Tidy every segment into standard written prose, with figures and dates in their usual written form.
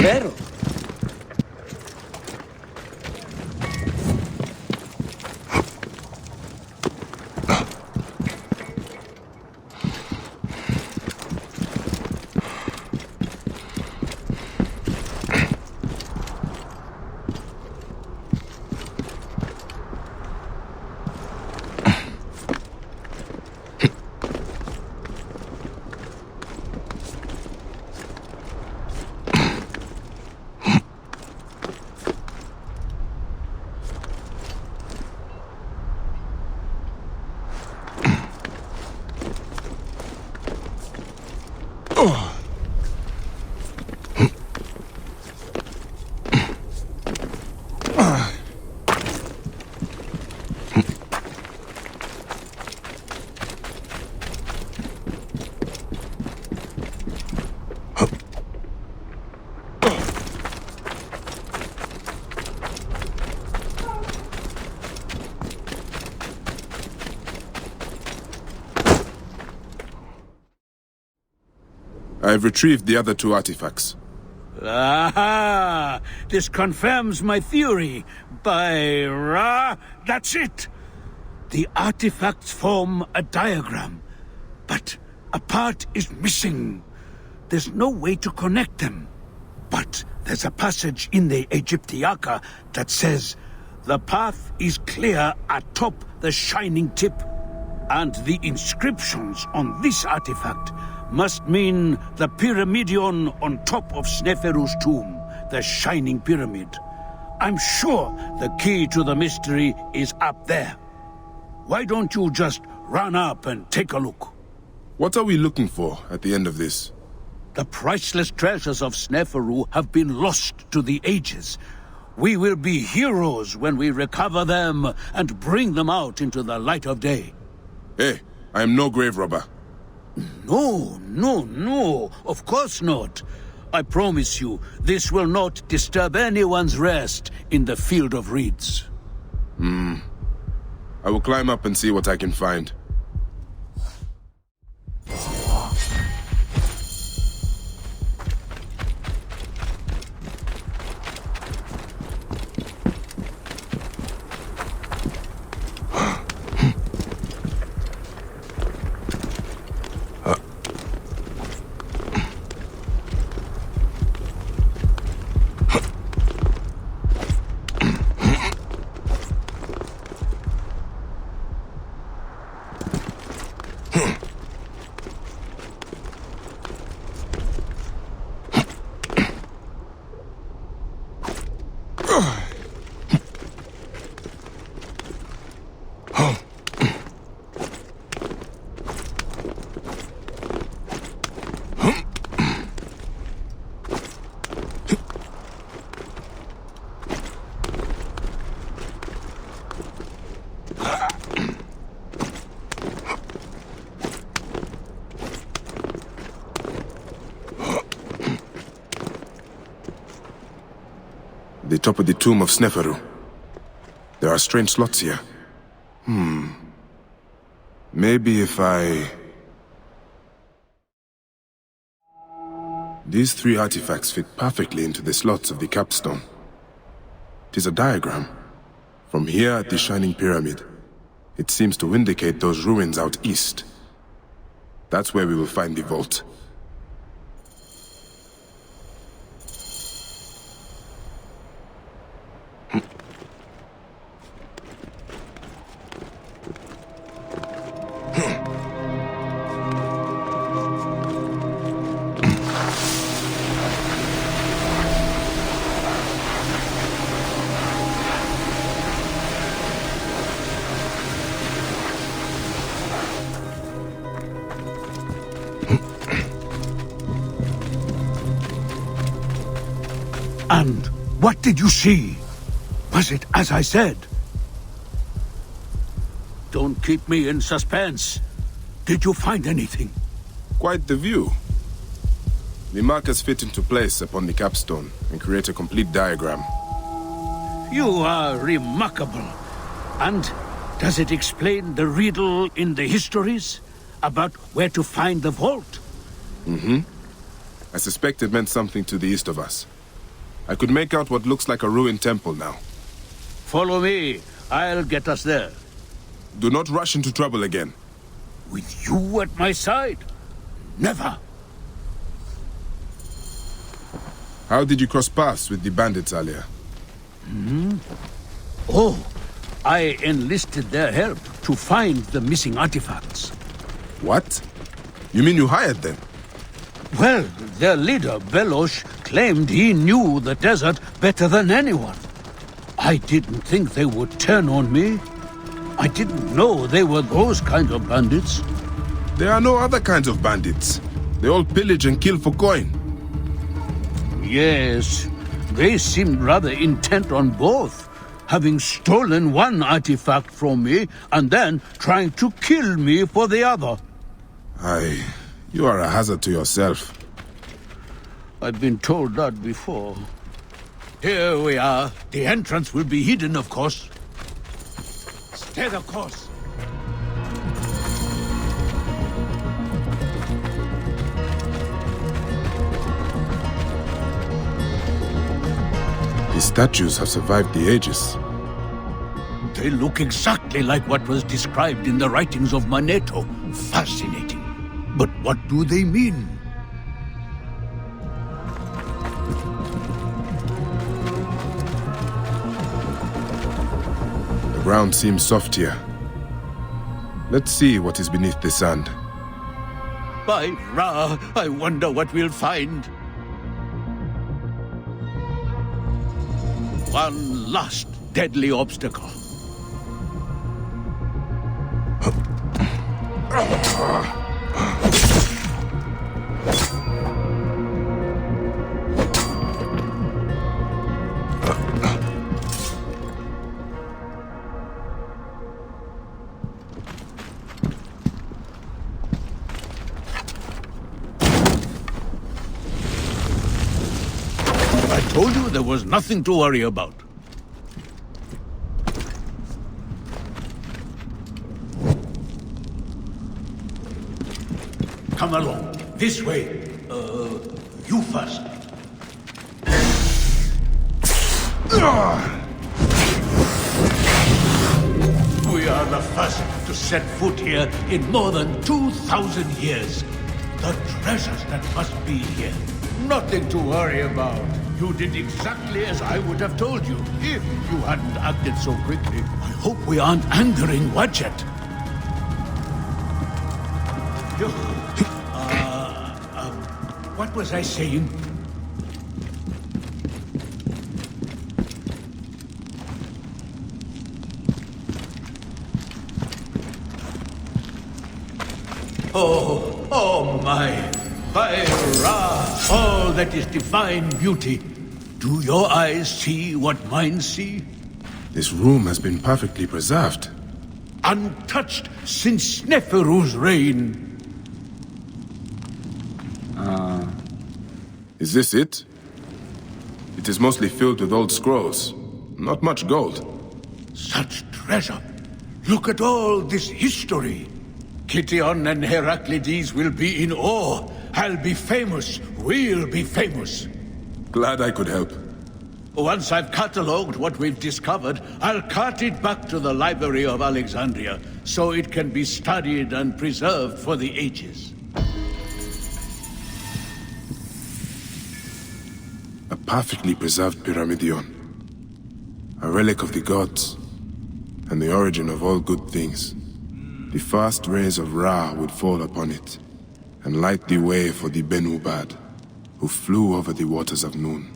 Claro. I've retrieved the other two artifacts. Aha! This confirms my theory. By Ra, that's it! The artifacts form a diagram, but a part is missing. There's no way to connect them. But there's a passage in the Egyptiaca that says, "The path is clear atop the shining tip." And the inscriptions on this artifact must mean the Pyramidion on top of Sneferu's tomb, the Shining Pyramid. I'm sure the key to the mystery is up there. Why don't you just run up and take a look? What are we looking for at the end of this? The priceless treasures of Sneferu have been lost to the ages. We will be heroes when we recover them and bring them out into the light of day. Hey, I am no grave robber. No, of course not. I promise you, this will not disturb anyone's rest in the field of reeds. I will climb up and see what I can find. The top of the tomb of Sneferu. There are strange slots here. Maybe if I... These three artifacts fit perfectly into the slots of the capstone. It is a diagram. From here at the Shining Pyramid, it seems to indicate those ruins out east. That's where we will find the vault. And what did you see? Was it as I said? Don't keep me in suspense. Did you find anything? Quite the view. The markers fit into place upon the capstone and create a complete diagram. You are remarkable. And does it explain the riddle in the histories about where to find the vault? I suspect it meant something to the east of us. I could make out what looks like a ruined temple now. Follow me. I'll get us there. Do not rush into trouble again. With you at my side? Never. How did you cross paths with the bandits earlier? Oh, I enlisted their help to find the missing artifacts. What? You mean you hired them? Well, their leader, Velosh, claimed he knew the desert better than anyone. I didn't think they would turn on me. I didn't know they were those kind of bandits. There are no other kinds of bandits. They all pillage and kill for coin. Yes, they seemed rather intent on both, having stolen one artifact from me and then trying to kill me for the other. You are a hazard to yourself. I've been told that before. Here we are. The entrance will be hidden, of course. Stay the course. The statues have survived the ages. They look exactly like what was described in the writings of Manetho. Fascinating. But what do they mean? The ground seems soft here. Let's see what is beneath the sand. By Ra, I wonder what we'll find. One last deadly obstacle. I told you there was nothing to worry about. Come along. This way. You first. We are the first to set foot here in more than 2,000 years. The treasures that must be here. Nothing to worry about. You did exactly as I would have told you, if you hadn't acted so quickly. I hope we aren't angering Wadjet. What was I saying? Oh my! By Ra, all that is divine beauty. Do your eyes see what mine see? This room has been perfectly preserved. Untouched since Neferu's reign. Is this it? It is mostly filled with old scrolls. Not much gold. Such treasure. Look at all this history. Kition and Heraclides will be in awe. I'll be famous. We'll be famous. Glad I could help. Once I've catalogued what we've discovered, I'll cart it back to the Library of Alexandria, so it can be studied and preserved for the ages. A perfectly preserved Pyramidion. A relic of the gods, and the origin of all good things. The first rays of Ra would fall upon it, and light the way for the Benubad, who flew over the waters of Noon.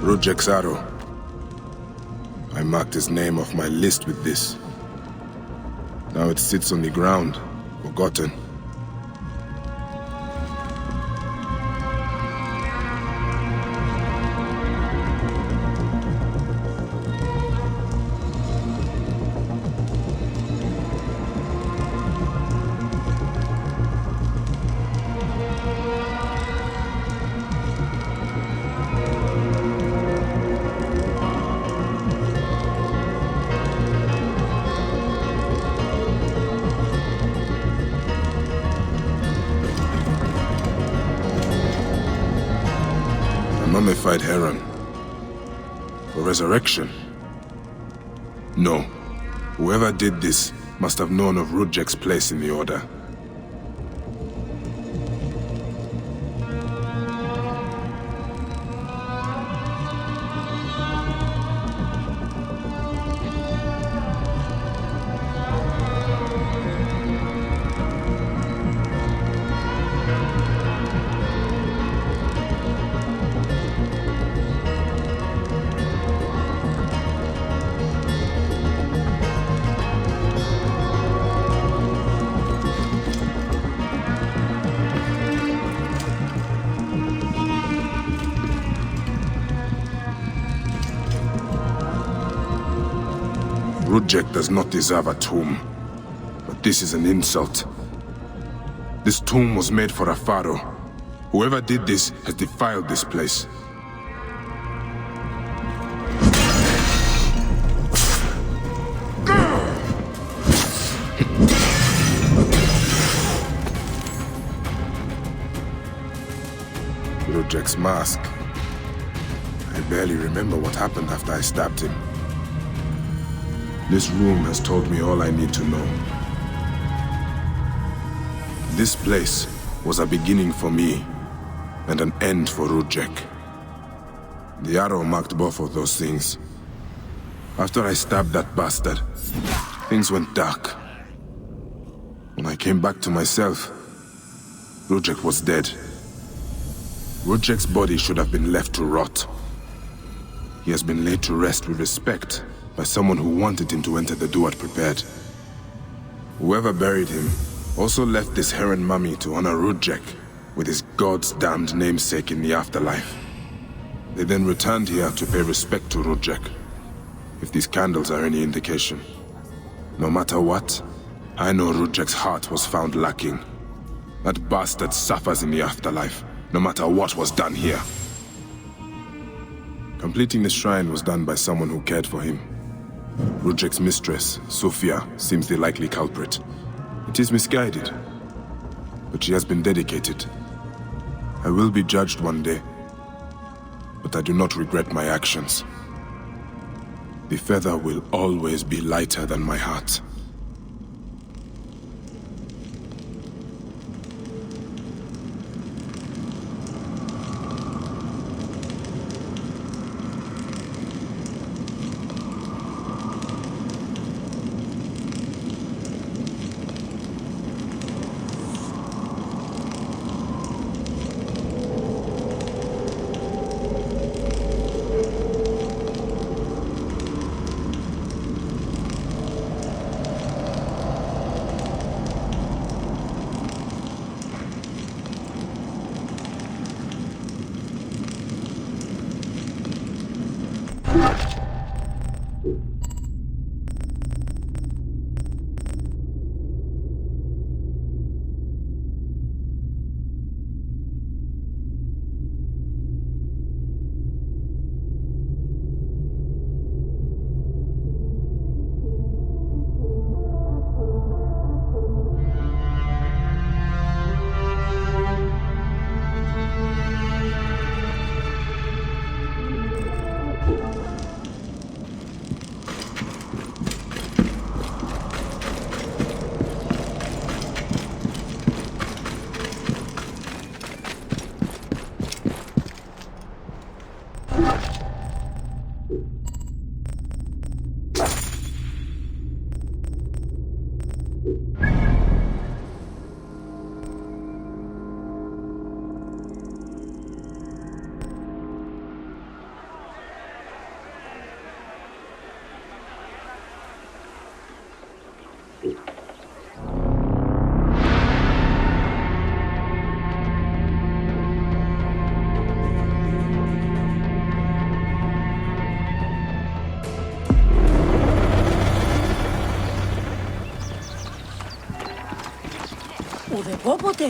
Rudjek's arrow. I marked his name off my list with this. Now it sits on the ground, forgotten. Mummified heron. For resurrection? No. Whoever did this must have known of Rudjek's place in the Order. Rudjek does not deserve a tomb, but this is an insult. This tomb was made for a pharaoh. Whoever did this has defiled this place. Rudjek's mask. I barely remember what happened after I stabbed him. This room has told me all I need to know. This place was a beginning for me, and an end for Rudjek. The arrow marked both of those things. After I stabbed that bastard, things went dark. When I came back to myself, Rudjek was dead. Rudjek's body should have been left to rot. He has been laid to rest with respect by someone who wanted him to enter the Duat prepared. Whoever buried him also left this heron mummy to honor Rudjek with his god's damned namesake in the afterlife. They then returned here to pay respect to Rudjek, if these candles are any indication. No matter what, I know Rudjek's heart was found lacking. That bastard suffers in the afterlife, no matter what was done here. Completing the shrine was done by someone who cared for him. Rudjek's mistress, Sophia, seems the likely culprit. It is misguided, but she has been dedicated. I will be judged one day, but I do not regret my actions. The feather will always be lighter than my heart. Όποτε.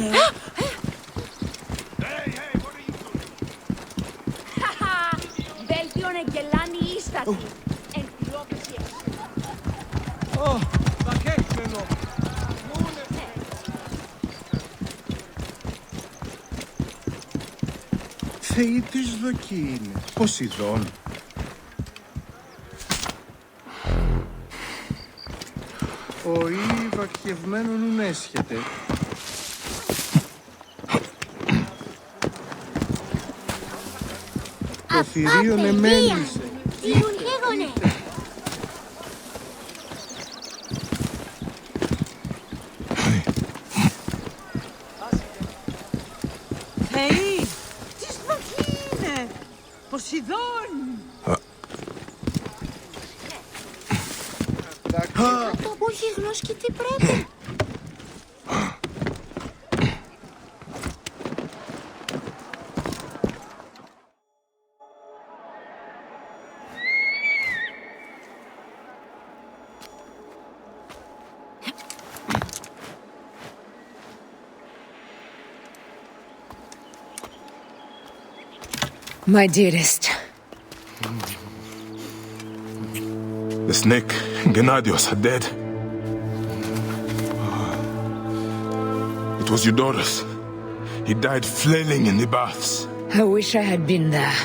Δέλτιον εγγελάνη ίστατη. Εν τυλόπιση Oh, βακέξενο. Θεή της δοκή είναι. Ποσειδών. Ο ή βακχευμένον ουν έσχεται. Το θηρίον εμέλησε. Δημιουργήγονε. Θεή! Τι σπαθή είναι! Ποσειδών! Το που έχει γνώση και τι πρέπει. My dearest. The snake, Gennadios, are dead. It was Eudorus. He died flailing in the baths. I wish I had been there.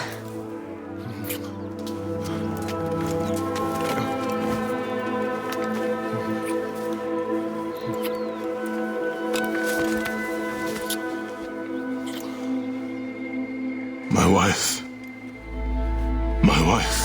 My wife. My wife.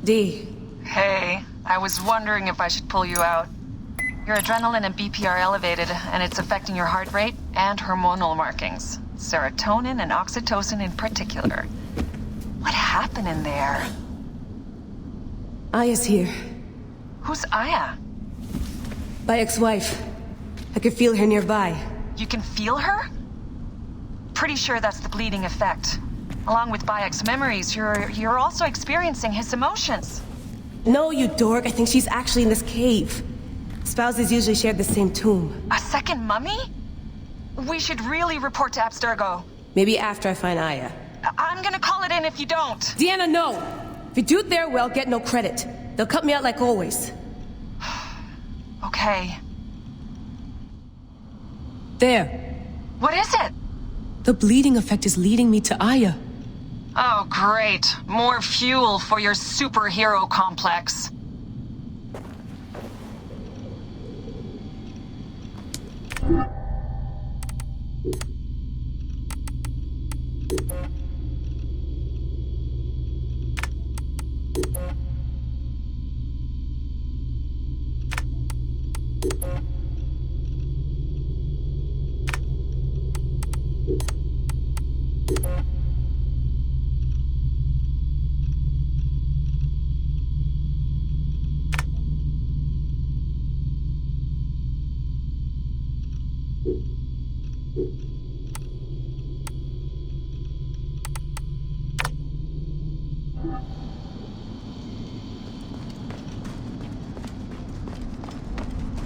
Dee. Hey, I was wondering if I should pull you out. Your adrenaline and BP are elevated, and it's affecting your heart rate and hormonal markings. Serotonin and oxytocin in particular. What happened in there? Aya's here. Who's Aya? My ex-wife. I could feel her nearby. You can feel her? Pretty sure that's the bleeding effect. Along with Bayek's memories, you're also experiencing his emotions. No, you dork. I think she's actually in this cave. Spouses usually share the same tomb. A second mummy? We should really report to Abstergo. Maybe after I find Aya. I'm gonna call it in if you don't. Deanna, no! If you do it there, well, get no credit. They'll cut me out like always. Okay. There. What is it? The bleeding effect is leading me to Aya. Oh, great. More fuel for your superhero complex.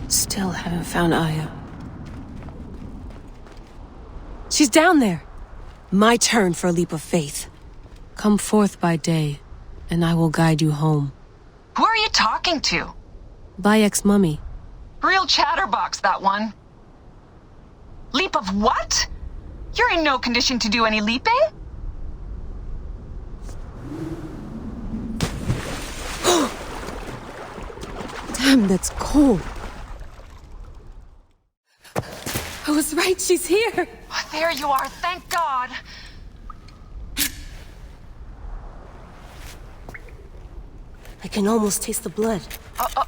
Still haven't found Aya. She's down there. My turn for a leap of faith. Come forth by day, and I will guide you home. Who are you talking to? Bayek's mummy. Real chatterbox, that one. Leap of what? You're in no condition to do any leaping? Damn, that's cold. I was right, she's here. Oh, there you are, thank God. I can almost taste the blood.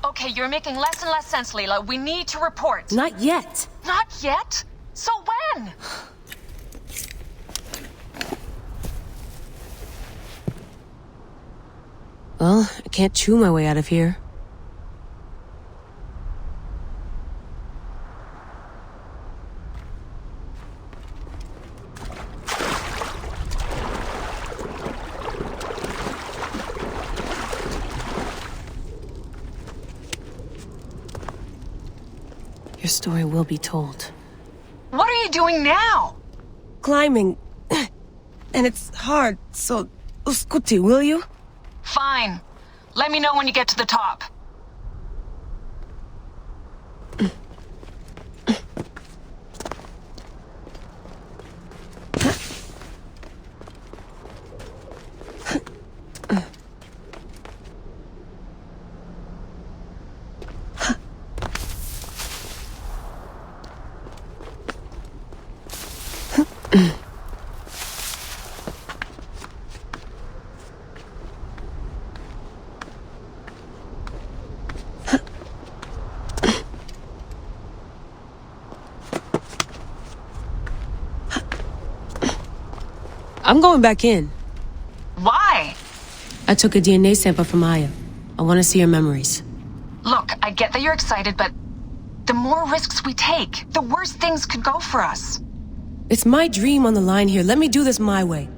Okay, you're making less and less sense, Leela. We need to report. Not yet. Not yet? So when? Well, I can't chew my way out of here. Your story will be told. What are you doing now? Climbing. And it's hard, so... Uskuti, will you? Fine. Let me know when you get to the top. I'm going back in. Why? I took a DNA sample from Aya. I want to see her memories. Look, I get that you're excited, but the more risks we take, the worse things could go for us. It's my dream on the line here. Let me do this my way.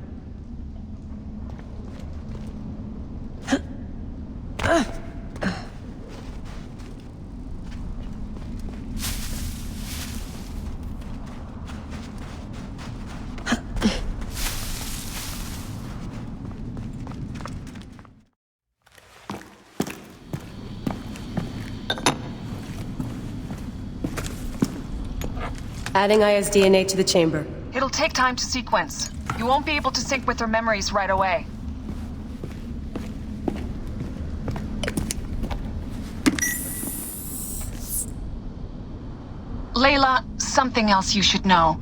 Adding Aya's DNA to the chamber. It'll take time to sequence. You won't be able to sync with her memories right away. Layla, something else you should know.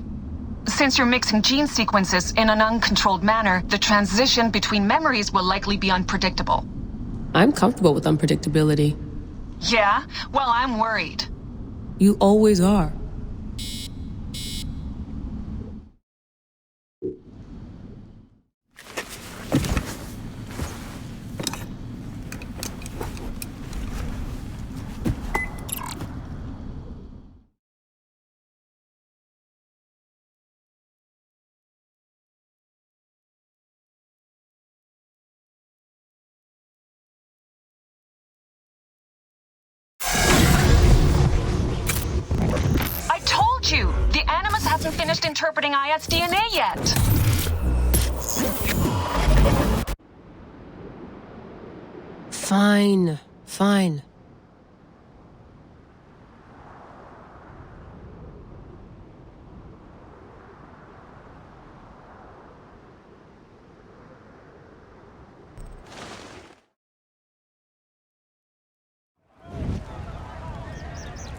Since you're mixing gene sequences in an uncontrolled manner, the transition between memories will likely be unpredictable. I'm comfortable with unpredictability. Yeah? Well, I'm worried. You always are. You! The Animus hasn't finished interpreting Aya's DNA yet! Fine. Fine.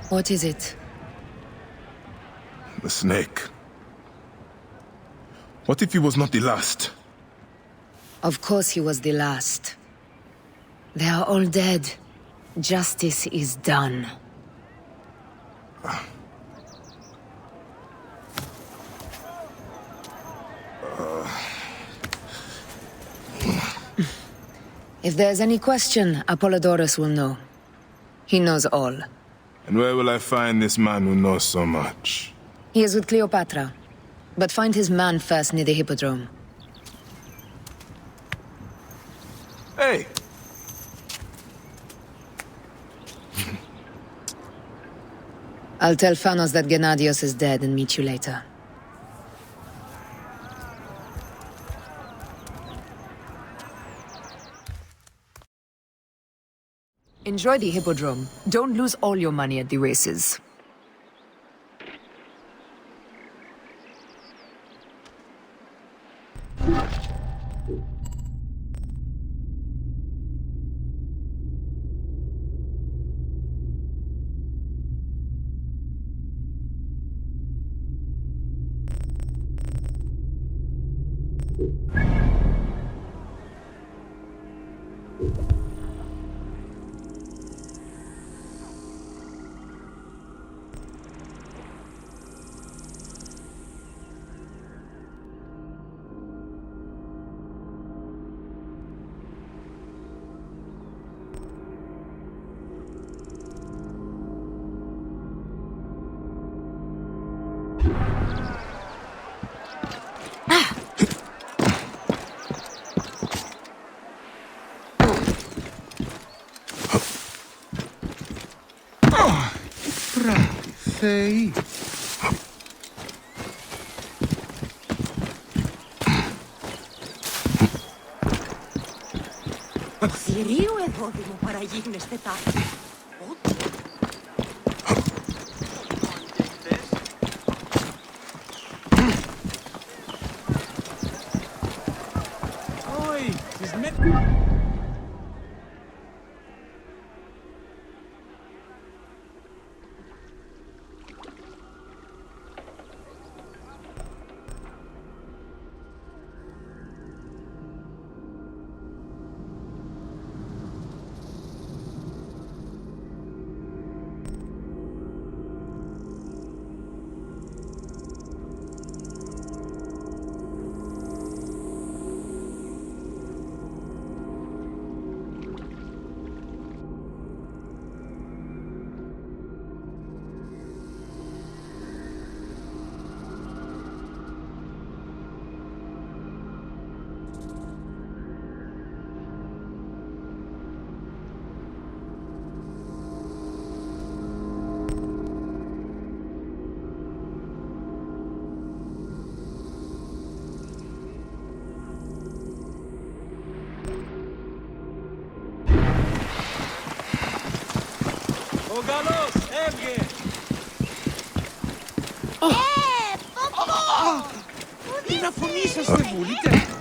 What is it? The snake. What if he was not the last? Of course he was the last. They are all dead. Justice is done. If there's any question, Apollodorus will know. He knows all. And where will I find this man who knows so much? He is with Cleopatra. But find his man first near the Hippodrome. Hey! I'll tell Phanos that Gennadios is dead and meet you later. Enjoy the Hippodrome. Don't lose all your money at the races. Θεοί. Θηρίου εδόδημο παραγίγνεστε τάξη. Ο Γαλλός έβγε! Τι να φωνήσαστε, βούλετε.